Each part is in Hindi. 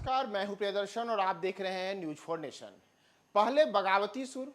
नमस्कार, मैं हूं प्रियदर्शन और आप देख रहे हैं न्यूज फॉर नेशन। पहले बगावती सुर,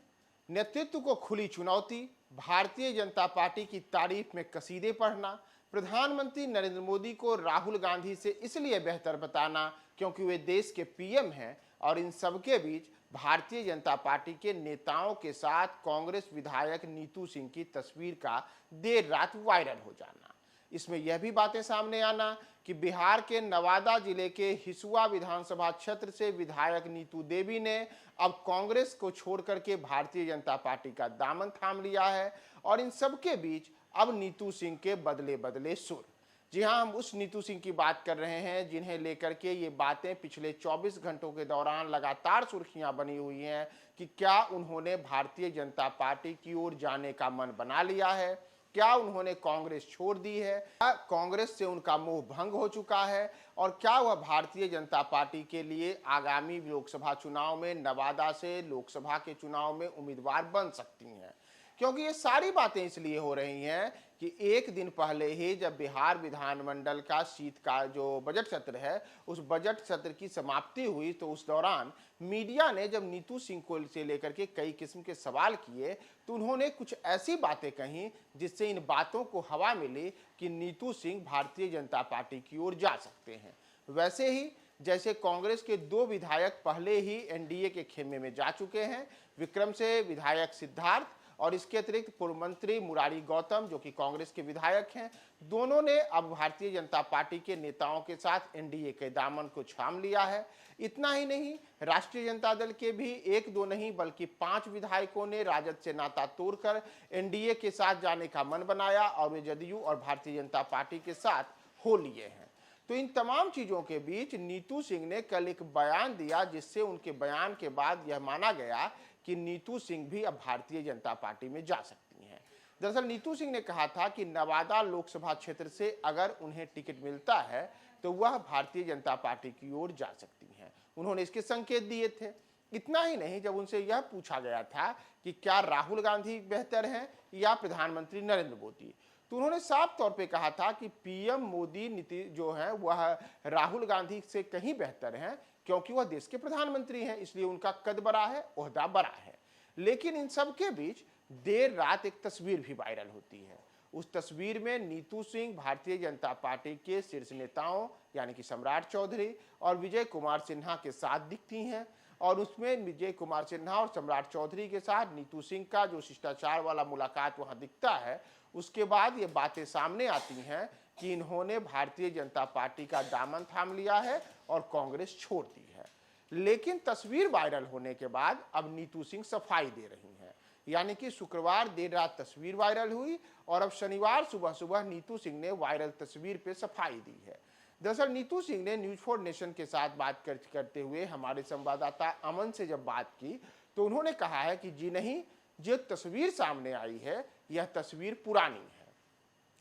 नेतृत्व को खुली चुनौती, भारतीय जनता पार्टी की तारीफ में कसीदे पढ़ना, प्रधानमंत्री नरेंद्र मोदी को राहुल गांधी से इसलिए बेहतर बताना क्योंकि वे देश के पीएम हैं, और इन सबके बीच भारतीय जनता पार्टी के नेताओं के साथ कांग्रेस विधायक नीतू सिंह की तस्वीर का देर रात वायरल हो जाना। इसमें यह भी बातें सामने आना कि बिहार के नवादा जिले के हिसुआ विधानसभा क्षेत्र से विधायक नीतू देवी ने अब कांग्रेस को छोड़कर के भारतीय जनता पार्टी का दामन थाम लिया है, और इन सबके बीच अब नीतू सिंह के बदले बदले सुर। जी हां, हम उस नीतू सिंह की बात कर रहे हैं जिन्हें लेकर के ये बातें पिछले 24 घंटों के दौरान लगातार सुर्खियां बनी हुई हैं कि क्या उन्होंने भारतीय जनता पार्टी की ओर जाने का मन बना लिया है, क्या उन्होंने कांग्रेस छोड़ दी है, क्या कांग्रेस से उनका मोह भंग हो चुका है, और क्या वह भारतीय जनता पार्टी के लिए आगामी लोकसभा चुनाव में नवादा से लोकसभा के चुनाव में उम्मीदवार बन सकती हैं। क्योंकि ये सारी बातें इसलिए हो रही हैं कि एक दिन पहले ही जब बिहार विधानमंडल का शीत का जो बजट सत्र है, उस बजट सत्र की समाप्ति हुई, तो उस दौरान मीडिया ने जब नीतू सिंह को से लेकर के कई किस्म के सवाल किए, तो उन्होंने कुछ ऐसी बातें कहीं जिससे इन बातों को हवा मिली कि नीतू सिंह भारतीय जनता पार्टी की ओर जा सकते हैं। वैसे ही जैसे कांग्रेस के 2 विधायक पहले ही एनडीए के खेमे में जा चुके हैं, विक्रम से विधायक सिद्धार्थ और इसके अतिरिक्त पूर्व मंत्री मुरारी गौतम जो कि कांग्रेस के विधायक हैं, दोनों ने अब भारतीय जनता पार्टी के नेताओं के साथ एनडीए के दामन को थाम लिया है। इतना ही नहीं, राष्ट्रीय जनता दल के भी 1-2 नहीं बल्कि 5 विधायकों ने राजद से नाता तोड़कर एनडीए के साथ जाने का मन बनाया और वे जदयू और भारतीय जनता पार्टी के साथ हो लिए हैं। तो इन तमाम चीजों के बीच नीतू सिंह ने कल एक बयान दिया, जिससे उनके बयान के बाद यह माना गया कि नीतू सिंह भी अब भारतीय जनता पार्टी में जा सकती हैं। दरअसल नीतू सिंह ने कहा था कि नवादा लोकसभा क्षेत्र से अगर उन्हें टिकट मिलता है तो वह भारतीय जनता पार्टी की ओर जा सकती हैं। उन्होंने इसके संकेत दिए थे। इतना ही नहीं, जब उनसे यह पूछा गया था कि क्या राहुल गांधी बेहतर हैं या प्रधानमंत्री नरेंद्र मोदी, तो उन्होंने साफ तौर पे कहा था कि पीएम मोदी नीति जो है वह राहुल गांधी से कहीं बेहतर हैं, क्योंकि वह देश के प्रधानमंत्री हैं, इसलिए उनका कद बड़ा है, ओहदा बड़ा है। लेकिन इन सब के बीच देर रात एक तस्वीर भी वायरल होती है। उस तस्वीर में नीतू सिंह भारतीय जनता पार्टी के शीर्ष नेताओं यानी कि सम्राट चौधरी और विजय कुमार सिन्हा के साथ दिखती हैं, और उसमें विजय कुमार सिन्हा और सम्राट चौधरी के साथ नीतू सिंह का जो शिष्टाचार वाला मुलाकात वहां दिखता है। उसके बाद ये बातें सामने आती हैं कि इन्होंने भारतीय जनता पार्टी का दामन थाम लिया है और कांग्रेस छोड़ दी है। लेकिन तस्वीर वायरल होने के बाद अब नीतू सिंह सफाई दे रही हैं, यानी कि शुक्रवार देर रात तस्वीर वायरल हुई और अब शनिवार सुबह सुबह नीतू सिंह ने वायरल तस्वीर पे सफाई दी है। दरअसल नीतू सिंह ने न्यूज फॉर नेशन के साथ बात करते हुए हमारे संवाददाता अमन से जब बात की, तो उन्होंने कहा है कि जी नहीं, जो तस्वीर सामने आई है यह तस्वीर पुरानी है।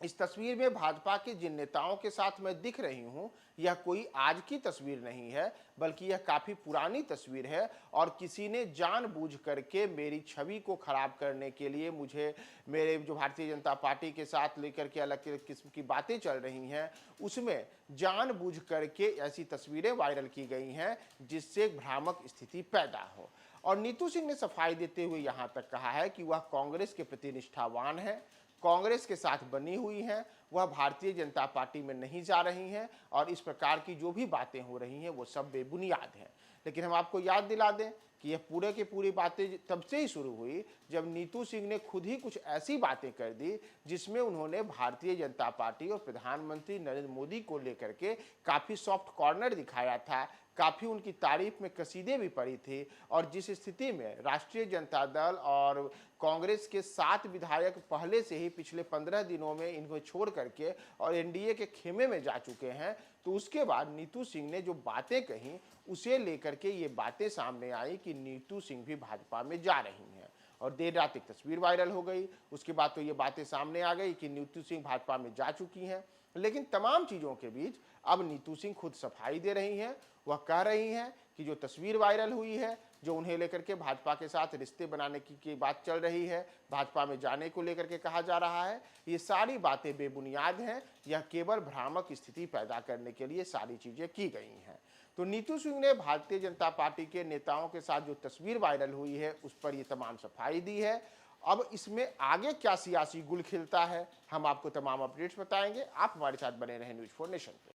इस तस्वीर में भाजपा के जिन नेताओं के साथ मैं दिख रही हूं, यह कोई आज की तस्वीर नहीं है, बल्कि यह काफी पुरानी तस्वीर है, और किसी ने जानबूझ करके मेरी छवि को खराब करने के लिए मुझे मेरे जो भारतीय जनता पार्टी के साथ लेकर के अलग अलग किस्म की बातें चल रही हैं, उसमें जानबूझ करके ऐसी तस्वीरें वायरल की गई हैं जिससे भ्रामक स्थिति पैदा हो। और नीतू सिंह ने सफाई देते हुए यहां तक कहा है कि वह कांग्रेस के प्रति निष्ठावान है, कांग्रेस के साथ बनी हुई हैं, वह भारतीय जनता पार्टी में नहीं जा रही हैं, और इस प्रकार की जो भी बातें हो रही हैं वो सब बेबुनियाद हैं। लेकिन हम आपको याद दिला दें कि यह पूरे की पूरी बातें तब से ही शुरू हुई जब नीतू सिंह ने खुद ही कुछ ऐसी बातें कर दी जिसमें उन्होंने भारतीय जनता पार्टी और प्रधानमंत्री नरेंद्र मोदी को लेकर के काफ़ी सॉफ्ट कॉर्नर दिखाया था, काफ़ी उनकी तारीफ में कसीदे भी पड़ी थी। और जिस स्थिति में राष्ट्रीय जनता दल और कांग्रेस के 7 विधायक पहले से ही पिछले 15 दिनों में इनको छोड़ करके और एनडीए के खेमे में जा चुके हैं, तो उसके बाद नीतू सिंह ने जो बातें कही उसे लेकर के ये बातें सामने आई कि नीतू सिंह भी भाजपा में जा रही हैं, और देर रात एक तस्वीर वायरल हो गई। उसके बाद तो ये बातें सामने आ गई कि नीतू सिंह भाजपा में जा चुकी हैं। लेकिन तमाम चीज़ों के बीच अब नीतू सिंह खुद सफाई दे रही हैं। वह कह रही हैं कि जो तस्वीर वायरल हुई है, जो उन्हें लेकर के भाजपा के साथ रिश्ते बनाने की बात चल रही है, भाजपा में जाने को लेकर के कहा जा रहा है, ये सारी बातें बेबुनियाद हैं। यह केवल भ्रामक स्थिति पैदा करने के लिए सारी चीज़ें की गई हैं। तो नीतू सिंह ने भारतीय जनता पार्टी के नेताओं के साथ जो तस्वीर वायरल हुई है उस पर ये तमाम सफाई दी है। अब इसमें आगे क्या सियासी गुल खिलता है, हम आपको तमाम अपडेट्स बताएंगे। आप हमारे साथ बने रहें न्यूज़ 4 नेशन पे।